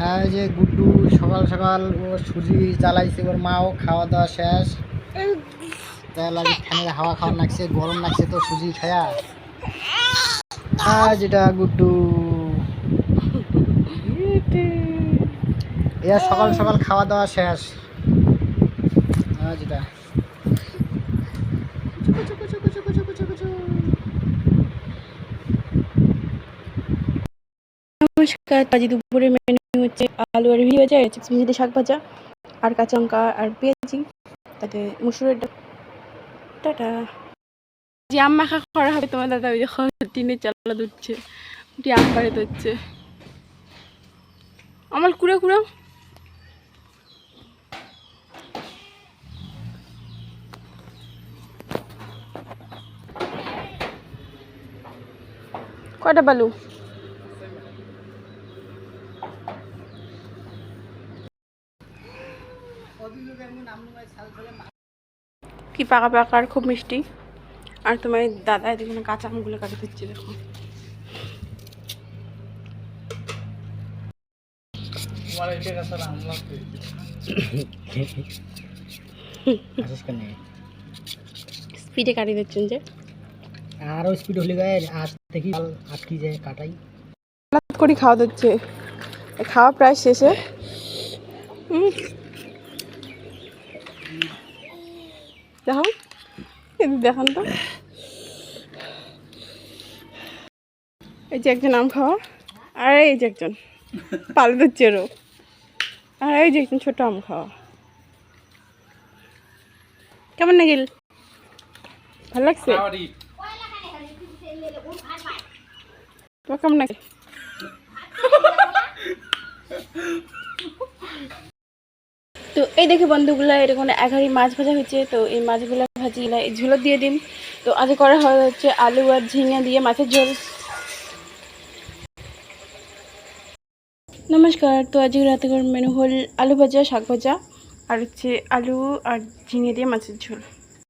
এই যে গুড্ডু সকাল সকাল ও সুজি জ্বালাইছে, ওর মাও খাওয়া দাওয়া শেষ। তাই লাগে ফ্যানের হাওয়া খাওয়া লাগছে, গরম লাগছে তো সুজি খায়া। যেটা গুড্ডু এ সকাল সকাল খাওয়া দাওয়া শেষ। যেটা নমস্কার, আজ দুপুরের মেনু হচ্ছে আলু আর ভেন্ডি ভাজা, চিপস ভেজে শাক ভাজা আর কাঁচা লঙ্কা আর পেঁয়াজি, তাতে মুসুরের ডাল। টাটা। যে আম মাখা করা হবে তোমার দাদা, ওই যে টিনের চালা দিচ্ছে, আম বাড়ি দিচ্ছে আমার কুড়ে কুড়ে। কয়টা বালু? কি পাকা পাকা আর খুব মিষ্টি। আর তোমার দাদা এদিকে কাঁচা আমগুলো কাটে দিচ্ছে, দেখো। স্পিডে কাটিয়ে দিচ্ছেন যে, আরো স্পিড হলে গায়ে আজ দেখি আটকি যায় কাটাই করে খাওয়া দিচ্ছে। খাওয়া প্রায় শেষে। দেখো, দেখান তো, এই যে একজন আম খাওয়া, আর এই যে একজন পালে দিচ্ছে রো, আর এই যে একজন ছোট আম খাওয়া। কেমন লাগিল? ভালো লাগছে? তোমার কেমন লাগে? তো এই দেখে বন্ধুগুলা, এরকম 11 মাছ ভাজা হয়েছে। তো এই মাছগুলো ভাজি ঝোল দিয়ে দিন। তো আজ করা হচ্ছে আলু আর ঝিঙে দিয়ে মাছের ঝোল। নমস্কার। তো আজকে রাতের মেনু হল আলু ভাজা, শাক ভাজা আর হচ্ছে আলু আর ঝিঙে দিয়ে মাছের ঝোল।